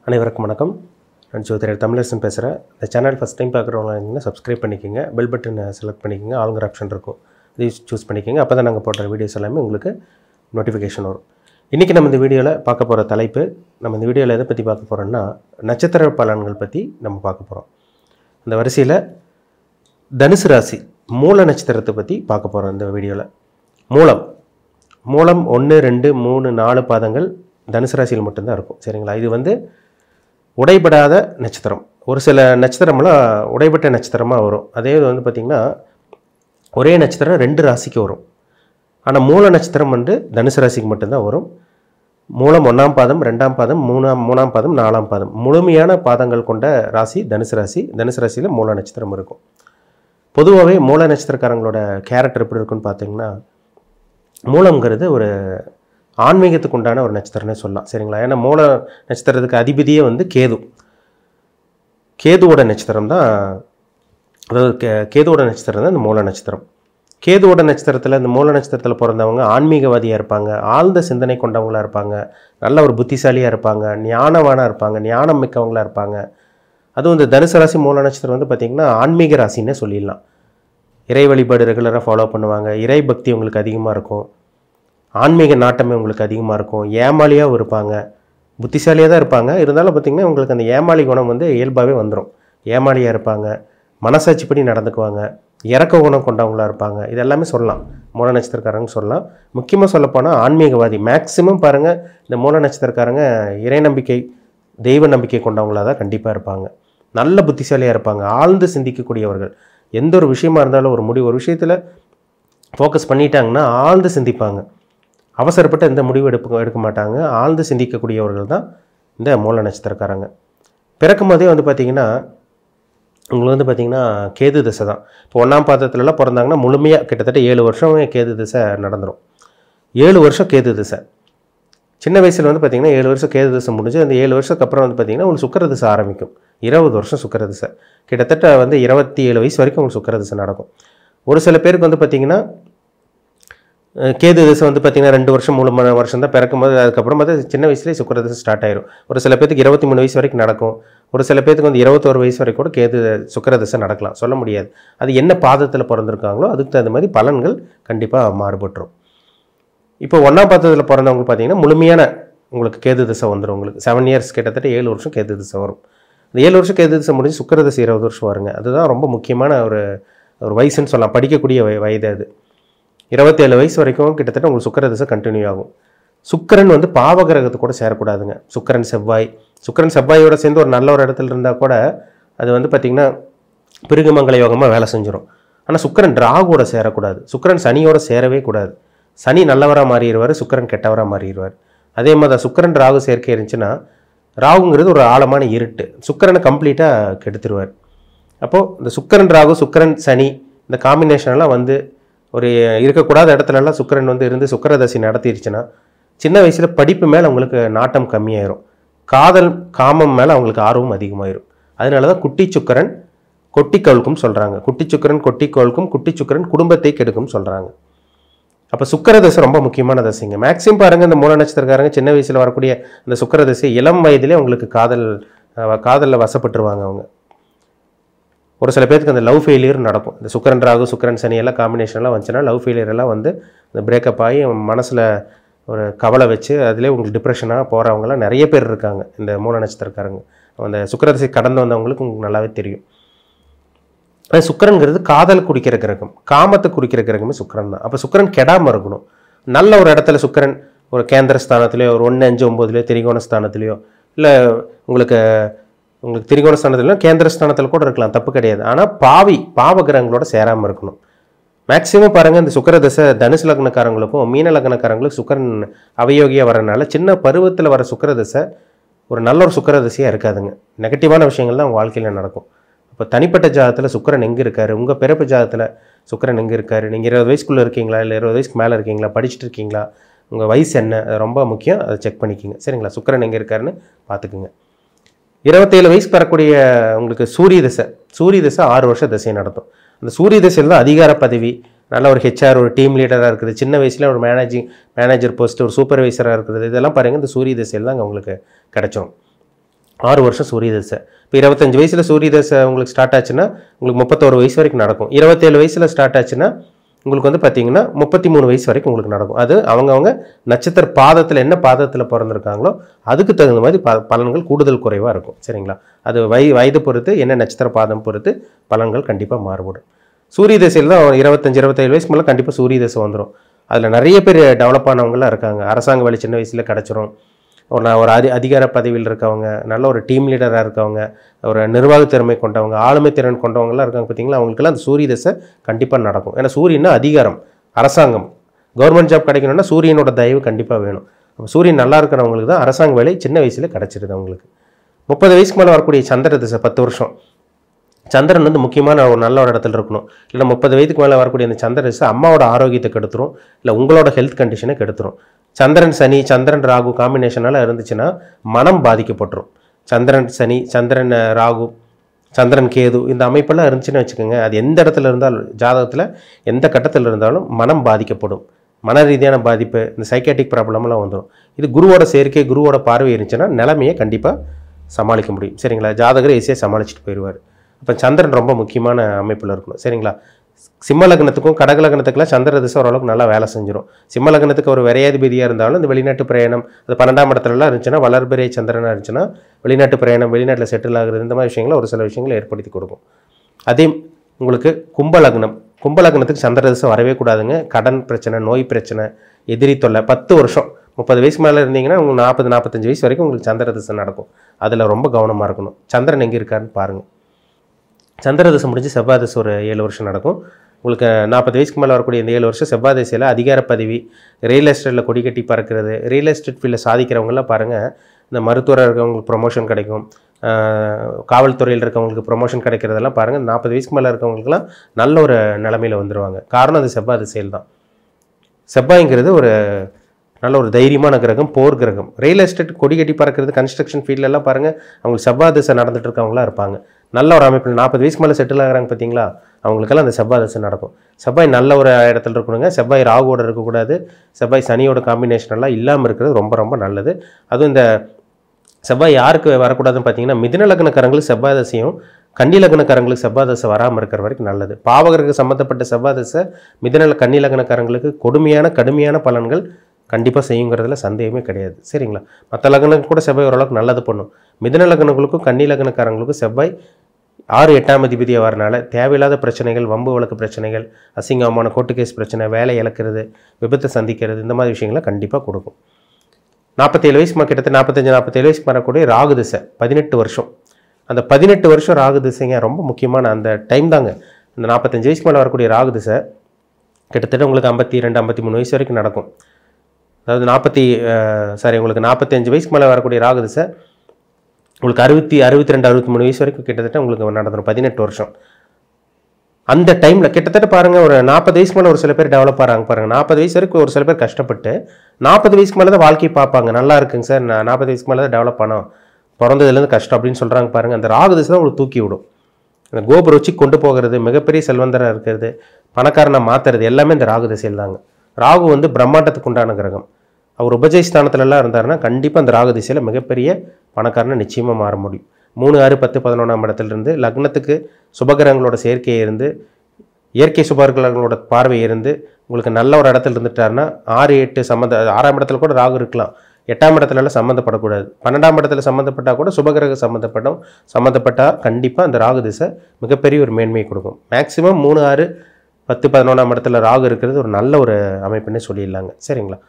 அனைவருக்கும் வணக்கம். நான் ஜோதிடர் தமிழரசன் பேசுகிறேன். இந்த சேனல் ஃபஸ்ட் டைம் பார்க்குறவங்க இருந்தீங்கன்னா சப்ஸ்கிரைப் பண்ணிக்கோங்க. பெல் பட்டனை செலக்ட் பண்ணிக்கோங்க. ஆளுங்கிற ஆப்ஷன் இருக்கும், இதையும் சூஸ் பண்ணிக்கோங்க. அப்போ தான் நாங்கள் போடுற வீடியோஸ் எல்லாமே உங்களுக்கு நோட்டிஃபிகேஷன் வரும். இன்றைக்கி நம்ம இந்த வீடியோவில் பார்க்க போகிற தலைப்பு, நம்ம இந்த வீடியோவில் எதை பற்றி பார்க்க போகிறோம்னா நட்சத்திர பலன்கள் பற்றி நம்ம பார்க்க போகிறோம். அந்த வரிசையில் தனுசு ராசி மூல நட்சத்திரத்தை பற்றி பார்க்க போகிறோம் இந்த வீடியோவில். மூலம் 1, 2, 3, 4 பாதங்கள் தனுசு ராசியில் மட்டும்தான் இருக்கும். சரிங்களா? இது உடைபடாத நட்சத்திரம். ஒரு சில நட்சத்திரமெல்லாம் உடைபட்ட நட்சத்திரமாக வரும். அதே பார்த்திங்கன்னா ஒரே நட்சத்திரம் 2 ராசிக்கு வரும். ஆனால் மூல நட்சத்திரம் தனுசு ராசிக்கு மட்டும்தான் வரும். மூலம் 1ஆம் பாதம், 2ஆம் பாதம், 3ஆம் பாதம், 4ஆம் பாதம் முழுமையான பாதங்கள் கொண்ட ராசி தனுசு ராசி. தனுசு ராசியில் மூல நட்சத்திரம் இருக்கும். பொதுவாகவே மூல நட்சத்திரக்காரங்களோட கேரக்டர் எப்படி இருக்குன்னு பார்த்தீங்கன்னா, மூலம்ங்கிறது ஒரு ஆன்மீகத்துக்கு உண்டான ஒரு நட்சத்திரம்னே சொல்லலாம். சரிங்களா? ஏன்னா மூல நட்சத்திரத்துக்கு அதிபதியே கேதுவோட நட்சத்திரம் தான். அதாவது கேதுவோட நட்சத்திரம் தான் இந்த மூல நட்சத்திரம். கேதுவோட நட்சத்திரத்தில், இந்த மூல நட்சத்திரத்தில் பிறந்தவங்க ஆன்மீகவாதியாக இருப்பாங்க, ஆழ்ந்த சிந்தனை கொண்டவங்களாக இருப்பாங்க, நல்ல ஒரு புத்திசாலியாக இருப்பாங்க, ஞானவானாக இருப்பாங்க, ஞானம் மிக்கவங்களாக இருப்பாங்க. அதுவும் இந்த தனுசு ராசி மூல நட்சத்திரம் பார்த்திங்கன்னா ஆன்மீக ராசின்னே சொல்லிடலாம். இறை வழிபாடு ரெகுலராக ஃபாலோ பண்ணுவாங்க, இறை பக்தி உங்களுக்கு அதிகமாக இருக்கும், ஆன்மீக நாட்டமே உங்களுக்கு அதிகமாக இருக்கும், ஏமாளியாகவும் இருப்பாங்க, புத்திசாலியாக தான் இருப்பாங்க. இருந்தாலும் பார்த்திங்கன்னா உங்களுக்கு அந்த ஏமாளி குணம் இயல்பாகவே வந்துடும். ஏமாளியாக இருப்பாங்க, மனசாட்சிப்படி நடந்துக்குவாங்க, இறக்க குணம் கொண்டவங்களாக இருப்பாங்க. இதெல்லாமே சொல்லலாம், மூல நட்சத்திரக்காரங்க சொல்லலாம். முக்கியமாக சொல்லப்போனால் ஆன்மீகவாதி. மேக்சிமம் பாருங்கள், இந்த மூல நட்சத்திரக்காரங்க இறை நம்பிக்கை, தெய்வ நம்பிக்கை கொண்டவங்களாக தான் கண்டிப்பாக இருப்பாங்க. நல்ல புத்திசாலியாக இருப்பாங்க, ஆழ்ந்து சிந்திக்கக்கூடியவர்கள். எந்த ஒரு விஷயமா இருந்தாலும் ஒரு விஷயத்தில் ஃபோக்கஸ் பண்ணிட்டாங்கன்னா ஆழ்ந்து சிந்திப்பாங்க. அவசரப்பட்டு எந்த முடிவு எடுக்க மாட்டாங்க. ஆழ்ந்து சிந்திக்கக்கூடியவர்கள் தான் இந்த மூல நட்சத்திரக்காரங்க. பிறக்கும் போதே பார்த்திங்கன்னா உங்களுக்கு பார்த்திங்கன்னா கேது திசை தான். இப்போ 1ஆம் பாதத்துலலாம் பிறந்தாங்கன்னா முழுமையாக கிட்டத்தட்ட 7 வருஷம் கேது திசை நடந்துடும். 7 வருஷம் கேது திசை. சின்ன வயசில் பார்த்திங்கன்னா 7 வருஷம் கேது திசை முடிஞ்சு அந்த 7 வருஷத்துக்கு அப்புறம் பார்த்திங்கன்னா உங்களுக்கு சுக்கிர திசை ஆரம்பிக்கும். 20 வருஷம் சுக்கிர திசை. கிட்டத்தட்ட 27 வயசு வரைக்கும் உங்களுக்கு சுக்கிர திசை நடக்கும். ஒரு சில பேருக்கு பார்த்திங்கன்னா கேது திசை பார்த்திங்கன்னா 2 வருஷம் 3 வருஷம் தான் பிறக்கும்போது. அதுக்கப்புறம் சின்ன வயசுலேயே சுக்கிர திசை ஸ்டார்ட் ஆயிரும். ஒரு சில பேருக்கு 23 வயசு வரைக்கும் நடக்கும். ஒரு சில பேருக்கு 21 வயசு வரைக்கும் கூட கேது சுக்கிர திசை நடக்கலாம், சொல்ல முடியாது. அது என்ன பாதத்தில் பிறந்திருக்காங்களோ அதுக்கு தகுந்த மாதிரி பலன்கள் கண்டிப்பாக மாறுபட்டுரும். இப்போ 1ஆம் பாதத்தில் பிறந்தவங்க பார்த்திங்கன்னா முழுமையான உங்களுக்கு கேது திசை வந்துடும். உங்களுக்கு 7 இயர்ஸ், கிட்டத்தட்ட 7 வருஷம் கேது திசை வரும். இந்த 7 வருஷம் கேது திசை முடிஞ்சு சுக்கிர திசை 20 வருஷம் வருங்க. அதுதான் ரொம்ப முக்கியமான ஒரு வயசுன்னு சொல்லலாம், படிக்கக்கூடிய வயது. அது 27 வயசு வரைக்கும் கிட்டத்தட்ட உங்களுக்கு சுக்கிர திசை கண்டினியூ ஆகும். சுக்கிரன் பாவகிரகத்தை கூட சேரக்கூடாதுங்க. சுக்கிரன் செவ்வாயோட சேர்ந்து ஒரு நல்ல ஒரு இடத்துல இருந்தால் கூட அது பார்த்திங்கன்னா பிருகுமங்கல யோகமாக வேலை செஞ்சிடும். ஆனால் சுக்கிரன் ராகுவோட சேரக்கூடாது. சுக்கிரன் சனியோட சேரவே கூடாது. சனி நல்லவராக மாறிடுவார், சுக்கிரன் கெட்டவராக மாறிடுவார். அதே மாதிரி தான் சுக்கிரன் ராகு சேர்க்கை இருந்துச்சுன்னா, ராகுங்கிறது ஒரு ஆழமான இருட்டு, சுக்கிரனை கம்ப்ளீட்டாக கெடுத்துருவார். அப்போது இந்த சுக்கிரன் ராகு, சுக்கிரன் சனி இந்த காம்பினேஷனெல்லாம் ஒரு இருக்கக்கூடாத இடத்துலலாம் சுக்கிரன் இருந்து சுக்கிரதசி நடத்திடுச்சுன்னா சின்ன வயசில் படிப்பு மேலே அவங்களுக்கு நாட்டம் கம்மியாயிரும், காதல் காமம் மேலே அவங்களுக்கு ஆர்வம் அதிகமாயிரும். அதனால தான் குட்டி சுக்கிரன் கொட்டி கவுக்கும் சொல்கிறாங்க. குட்டி சுக்கிரன் கொட்டி கவுக்கும், குட்டி சுக்கிரன் குடும்பத்தை கெடுக்கும் சொல்கிறாங்க. அப்போ சுக்கிர தசை ரொம்ப முக்கியமான தசைங்க. மேக்ஸிமம் பாருங்கள், இந்த மூல நட்சத்திரக்காரங்க சின்ன வயசில் வரக்கூடிய இந்த சுக்கிர தசை இளம் வயதிலே உங்களுக்கு காதலில் வசப்பட்டுருவாங்க அவங்க. ஒரு சில பேருக்கு அந்த லவ் ஃபெயிலியர் நடக்கும். இந்த சுக்கிரன் ராகு, சுக்கிரன் சனி எல்லாம் காம்பினேஷன்லாம் வந்துச்சுன்னா லவ் ஃபெயிலியர் எல்லாம் இந்த பிரேக்கப் ஆகி மனசில் ஒரு கவலை வச்சு அதிலே உங்களுக்கு டிப்ரெஷனாக போகிறவங்களாம் நிறைய பேர் இருக்காங்க இந்த மூல நட்சத்திரக்காரங்க. அந்த சுக்கிரதசை கடந்து வந்தவங்களுக்கு உங்களுக்கு நல்லாவே தெரியும். அது சுக்கிரன்கிறது காதல் குடிக்கிற கிரகம், காமத்தை குடிக்கிற கிரகமே சுக்கிரன் தான். அப்போ சுக்கிரன் கெடாமல் இருக்கணும். நல்ல ஒரு இடத்துல சுக்கிரன் ஒரு கேந்திர ஸ்தானத்துலையோ, ஒரு 1, 5, 9 திரிகோண ஸ்தானத்துலையோ, இல்லை உங்களுக்கு திரிகோண ஸ்தானத்துலையோ கேந்திர ஸ்தானத்தில் கூட இருக்கலாம், தப்பு கிடையாது. ஆனால் பாவ கிரகங்களோட சேராமல் இருக்கணும். மேக்ஸிமம் பாருங்கள், இந்த சுக்கிர தசை தனுசு லக்னக்காரங்களுக்கும் மீன லக்னக்காரங்களுக்கும் சுக்கிரன் அவயோகியாக வரனால சின்ன பருவத்தில் வர சுக்கிர தசை ஒரு நல்ல ஒரு சுக்கிர தசையாக இருக்காதுங்க. நெகட்டிவான விஷயங்கள் தான் உங்கள் வாழ்க்கையில் நடக்கும். இப்போ தனிப்பட்ட ஜாதகத்தில் சுக்கிரன் எங்கே இருக்கார், உங்கள் பிறப்பு ஜாதகத்தில் சுக்கிரன் எங்கே இருக்கார், நீங்கள் 20 வயசுக்குள்ளே இருக்கீங்களா, இல்லை 20 வயசுக்கு மேலே இருக்கீங்களா, படிச்சுட்டு இருக்கீங்களா, உங்கள் வயசு என்ன, அது ரொம்ப முக்கியம். அதை செக் பண்ணிக்கிங்க. சரிங்களா? சுக்கிரன் எங்கே இருக்காருன்னு பார்த்துக்குங்க. 27 வயசு பெறக்கூடிய உங்களுக்கு சூரிய தசை 6 வருஷ தசையை நடத்தும். அந்த சூரிய தசையில் தான் அதிகார பதவி, நல்ல ஒரு ஹெச்ஆர், ஒரு டீம் லீடராக இருக்குது, சின்ன வயசில் ஒரு மேனேஜர் போஸ்ட், ஒரு சூப்பர்வைசராக இருக்குது. இதெல்லாம் பாருங்கள் இந்த சூரிய தசையில் தான் உங்களுக்கு கிடைச்சோம். 6 வருஷம் சூரிய தசை. இப்போ 25 வயசில் சூரிய தசை உங்களுக்கு ஸ்டார்ட் ஆச்சுன்னா உங்களுக்கு 31 வயசு வரைக்கும் நடக்கும். 27 வயசில் ஸ்டார்ட் ஆச்சுன்னா உங்களுக்கு வந்து பார்த்தீங்கன்னா 33 வயசு வரைக்கும் உங்களுக்கு நடக்கும். அது அவங்கவுங்க நட்சத்திர பாதத்தில் என்ன பாதத்தில் பிறந்திருக்காங்களோ அதுக்கு தகுந்த மாதிரி பலன்கள் கூடுதல் குறைவாக இருக்கும். சரிங்களா? அது வயது பொறுத்து என்ன நட்சத்திர பாதம் பொறுத்து பலன்கள் கண்டிப்பாக மாறுபடும். சூரிய தசையில் தான் 25-27 வயசுக்கு மேலே கண்டிப்பாக சூரிய தசை வந்துடும். அதில் நிறைய பேர் டெவலப் ஆனவங்களாம் இருக்காங்க. அரசாங்க வேலை சின்ன வயசில் கிடச்சிரும். ஒரு அதிகார பதவியில் இருக்கவங்க, நல்ல ஒரு டீம் லீடராக இருக்கவங்க, ஒரு நிர்வாக திறமை கொண்டவங்க, ஆளுமை திறன் கொண்டவங்களாம் இருக்காங்க பார்த்தீங்களா, அவங்களுக்கெல்லாம் அந்த சூரிய தசை கண்டிப்பாக நடக்கும். ஏன்னா சூரியன்னா அதிகாரம், அரசாங்கம், கவர்மெண்ட் ஜாப் கிடைக்கணும்னா சூரியனோட தயவு கண்டிப்பாக வேணும். அப்போ சூரியன் நல்லா இருக்கிறவங்களுக்கு தான் அரசாங்க வேலை சின்ன வயசில் கிடச்சிருது அவங்களுக்கு. 30 வயசுக்கு மேலே வரக்கூடிய சந்திர தசை 10 வருஷம். சந்திரன் வந்து முக்கியமான ஒரு நல்ல ஒரு இடத்துல இருக்கணும். இல்லை 30 வயதுக்கு மேலே வரக்கூடிய அந்த சந்திர தசை அம்மாவோட ஆரோக்கியத்தை கெடுத்துரும், இல்லை உங்களோட ஹெல்த் கண்டிஷனை கெடுத்துரும். சந்திரன் சனி, சந்திரன் ராகு காம்பினேஷனால இருந்துச்சுன்னா மனம் பாதிக்கப்பட்டுரும். சந்திரன் சனி, சந்திரன் ராகு, சந்திரன் கேது இந்த அமைப்பெல்லாம் இருந்துச்சுன்னு வச்சுக்கோங்க, அது எந்த இடத்துல இருந்தாலும் ஜாதகத்தில் எந்த கட்டத்தில் இருந்தாலும் மனம் பாதிக்கப்படும். மன ரீதியான பாதிப்பு, இந்த சைக்காட்டிக் ப்ராப்ளம்லாம் வந்துடும். இது குருவோட சேர்க்கை, குருவோட பார்வை இருந்துச்சுன்னா நிலைமையை கண்டிப்பாக சமாளிக்க முடியும். சரிங்களா? ஜாதகரை ஈஸியாக சமாளிச்சுட்டு போயிடுவார். அப்போ சந்திரன் ரொம்ப முக்கியமான அமைப்பில் இருக்கணும். சரிங்களா? சிம்ம லக்னத்துக்கும் கடக லக்னத்துக்குலாம் சந்திர திசை ஓரளவுக்கு நல்லா வேலை செஞ்சிடும். சிம்ம லக்னத்துக்கு ஒரு விரையாதிபதியாக இருந்தாலும் இந்த வெளிநாட்டு பிரயாணம், அது 12ஆம் இடத்துலலாம் இருந்துச்சுன்னா, வளர்பிறை சந்திரனாக இருந்துச்சுன்னா வெளிநாட்டு பிரயாணம், வெளிநாட்டில் செட்டில் ஆகுறது, இந்த மாதிரி விஷயங்களை ஒரு சில விஷயங்களை ஏற்படுத்தி கொடுக்கும். அதே உங்களுக்கு கும்ப லக்னத்துக்கு சந்திர திசை வரவே கூடாதுங்க. கடன் பிரச்சனை, நோய் பிரச்சனை, எதிரி தொல்லை 10 வருஷம். 30 வயசு மேலே இருந்தீங்கன்னா உங்களுக்கு 40-45 வயசு வரைக்கும் உங்களுக்கு சந்திர திசை நடக்கும். அதில் ரொம்ப கவனமாக இருக்கணும். சந்திரன் எங்கே இருக்காருன்னு பாருங்கள். சந்திர தசை முடிஞ்சு செவ்வாய் தசை ஒரு 7 வருஷம் நடக்கும். உங்களுக்கு 40 வயசுக்கு மேலே வரக்கூடிய இந்த 7 வருஷம் செவ்வாய் தசையில் அதிகார பதவி, ரியல் எஸ்டேட்டில் கொடி கட்டி பறக்கிறது, ரியல் எஸ்டேட் ஃபீல்டில் சாதிக்கிறவங்களாம் பாருங்கள், இந்த மருத்துவராக இருக்கவங்களுக்கு ப்ரொமோஷன் கிடைக்கும், காவல்துறையில் இருக்கவங்களுக்கு ப்ரொமோஷன் கிடைக்கிறதெல்லாம் பாருங்கள். 40 வயசுக்கு மேலே இருக்கவங்களுக்குலாம் நல்ல ஒரு நிலமையில் வந்துடுவாங்க. காரணம் அது செவ்வாய் திசையில் தான். செவ்வாய்ங்கிறது ஒரு நல்ல ஒரு தைரியமான கிரகம், போர் கிரகம். ரியல் எஸ்டேட் கொடி கட்டி பறக்கிறது, கன்ஸ்ட்ரக்ஷன் ஃபீல்டெல்லாம் பாருங்கள், அவங்களுக்கு செவ்வாய் திசை நடந்துட்டு இருக்கவங்களாம் இருப்பாங்க. நல்ல ஒரு அமைப்பில் 40 வயசுக்கு மேலே செட்டில் ஆகிறாங்க பார்த்தீங்களா, அவங்களுக்கெல்லாம் அந்த செவ்வாய் திசை நடக்கும். செவ்வாய் நல்ல ஒரு இடத்துல இருக்கணுங்க. செவ்வாய் ராகுவோட இருக்கக்கூடாது. செவ்வாய் சனியோட காம்பினேஷன் எல்லாம் இல்லாமல் இருக்கிறது ரொம்ப ரொம்ப நல்லது. அதுவும் இந்த செவ்வாய் யாருக்கு வரக்கூடாதுன்னு பார்த்தீங்கன்னா, மிதுன லக்னக்காரங்களுக்கு செவ்வாய் தசையும், கன்னி லக்னக்காரங்களுக்கு செவ்வாய் தசை வராமல் இருக்கிற வரைக்கும் நல்லது. பாவகருக்கு சம்மந்தப்பட்ட செவ்வாய் தசை கன்னி லக்னக்காரங்களுக்கு கடுமையான பலன்கள் கண்டிப்பாக செய்யுங்கிறதுல சந்தேகமே கிடையாது. சரிங்களா? மற்ற லக்னங்களுக்கு கூட செவ்வாய் ஓரளவுக்கு நல்லது பண்ணும். மிதுன லக்னங்களுக்கும் கன்னி லக்னக்காரங்களுக்கும் செவ்வாய் 6-8ஆம் அதிபதியாக வரனால தேவையில்லாத பிரச்சனைகள், வம்பு வழக்கு பிரச்சனைகள், அசிங்கமான கோர்ட்டு கேஸ் பிரச்சனை, வேலை இழக்கிறது, விபத்தை சந்திக்கிறது, இந்த மாதிரி விஷயங்களை கண்டிப்பாக கொடுக்கும். 47 வயசு கிட்டத்தட்ட 45-47 வயசுக்கு வரக்கூடிய ராகு திசை 18 வருஷம். அந்த 18 வருஷம் ராகு திசைங்க ரொம்ப முக்கியமான அந்த டைம் தாங்க. அந்த 45 வயசுக்கு மேலே வரக்கூடிய ராகு திசை கிட்டத்தட்ட உங்களுக்கு 52-53 வயசு வரைக்கும் நடக்கும். அதாவது உங்களுக்கு 45 வயசுக்கு மேலே வரக்கூடிய ராகு திசை உங்களுக்கு 62-63 வயசு வரைக்கும் கிட்டத்தட்ட உங்களுக்கு நடந்துடும். 18 வருஷம். அந்த டைமில் கிட்டத்தட்ட பாருங்கள், ஒரு 40 வயசுக்கு மேலே ஒரு சில பேர் டெவலப் ஆகிறாங்க பாருங்கள். 40 வயசு வரைக்கும் ஒரு சில பேர் கஷ்டப்பட்டு 40 வயசுக்கு மேலே தான் வாழ்க்கையை பார்ப்பாங்க. நல்லா இருக்குங்க சார், நான் 40 வயசுக்கு மேலே தான் டெவலப் பண்ணோம், பிறந்ததுலேருந்து கஷ்டம் அப்படின்னு சொல்கிறாங்க பாருங்கள். அந்த ராகு திசை தான் உங்களுக்கு தூக்கி விடும். அந்த கோபுரம் வச்சு கொண்டு போகிறது, மிகப்பெரிய செல்வந்தராக இருக்கிறது, பணக்காரனை மாற்றுறது எல்லாமே இந்த ராகு திசையில் தாங்க. ராகு வந்து பிரம்மாண்டத்துக்கு உண்டான கிரகம். அவர் உபஜய ஸ்தானத்துலலாம் இருந்தாருன்னா கண்டிப்பாக அந்த ராகு திசையில் மிகப்பெரிய பணக்காரனை நிச்சயமாக மாற முடியும். 3, 6, 10, 11ஆம் இடத்துலேருந்து லக்னத்துக்கு சுபகிரகங்களோட சேர்க்கையை இருந்து, இயற்கை சுபகிரகங்களோட பார்வை இருந்து உங்களுக்கு நல்ல ஒரு இடத்துல இருந்துட்டாருன்னா 6, 8 6ஆம் இடத்துல கூட ராகு இருக்கலாம். 8ஆம் இடத்துலலாம் சம்மந்தப்படக்கூடாது. 12ஆம் இடத்துல சம்மந்தப்பட்டால் கூட சுபகிரக சம்மந்தப்பட்டால் கண்டிப்பாக அந்த ராகு திசை மிகப்பெரிய ஒரு மேன்மையை கொடுக்கும். மேக்ஸிமம் 3, 6, 10, 11ஆம் இடத்துல ராகு இருக்கிறது ஒரு நல்ல ஒரு அமைப்புன்னே சொல்லிடலாங்க. சரிங்களா?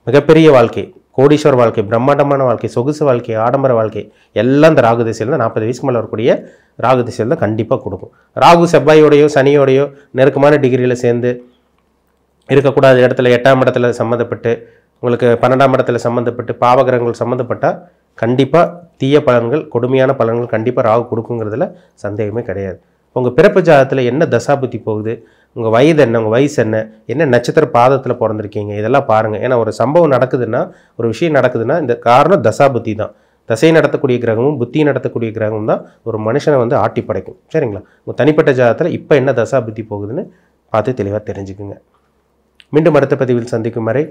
மிகப்பெரிய வாழ்க்கை, கோடீஸ்வர வாழ்க்கை, பிரம்மாண்டமான வாழ்க்கை, சொகுசு வாழ்க்கை, ஆடம்பர வாழ்க்கை எல்லாம் இந்த ராகு திசையில் தான் 40 வயசுக்கு மேலே வரக்கூடிய ராகு திசையில் தான் கண்டிப்பாக கொடுக்கும். ராகு செவ்வாயோடையோ சனியோடையோ நெருக்கமான டிகிரியில் சேர்ந்து இருக்கக்கூடாத இடத்துல 8ஆம் இடத்துல சம்மந்தப்பட்டு, உங்களுக்கு 12ஆம் இடத்துல சம்மந்தப்பட்டு, பாவகிரகங்கள் சம்மந்தப்பட்டால் கண்டிப்பாக தீய பலன்கள், கொடுமையான பலன்கள் கண்டிப்பாக ராகு கொடுக்குங்கிறதுல சந்தேகமே கிடையாது. உங்கள் பிறப்பு ஜாதகத்தில் என்ன தசாபுத்தி போகுது, உங்கள் வயது என்ன, உங்கள் வயசு என்ன, என்ன நட்சத்திர பாதத்தில் பிறந்திருக்கீங்க, இதெல்லாம் பாருங்கள். ஏன்னா ஒரு சம்பவம் நடக்குதுன்னா, ஒரு விஷயம் நடக்குதுன்னா இந்த காரணம் தசாபுத்தி தான். தசை நடத்தக்கூடிய கிரகமும் புத்தி நடத்தக்கூடிய கிரகமும் தான் ஒரு மனுஷனை வந்து ஆட்டி படைக்கும். சரிங்களா? உங்கள் தனிப்பட்ட ஜாதகத்தில் இப்போ என்ன தசாபுத்தி போகுதுன்னு பார்த்து தெளிவாக தெரிஞ்சுக்குங்க. மீண்டும் அடுத்த பதிவில் சந்திக்கும் வரை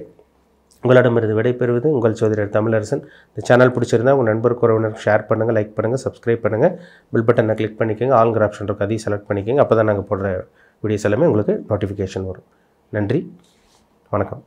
உங்களிடமிருந்து விடைபெறுவது உங்கள் ஜோதிடர் தமிழரசன். இந்த சேனல் பிடிச்சிருந்தா உங்கள் நண்பருக்கு உறவினருக்கு ஷேர் பண்ணுங்கள், லைக் பண்ணுங்கள், சப்ஸ்கிரைப் பண்ணுங்கள், பெல் பட்டனை கிளிக் பண்ணிக்கோங்க, ஆல்ங்கிற ஆப்ஷன் இருக்குது அதையும் செலக்ட் பண்ணிக்கோங்க. அப்போ தான் நாங்கள் போடுற வீடியோஸ் எல்லாமே உங்களுக்கு நோட்டிஃபிகேஷன் வரும். நன்றி, வணக்கம்.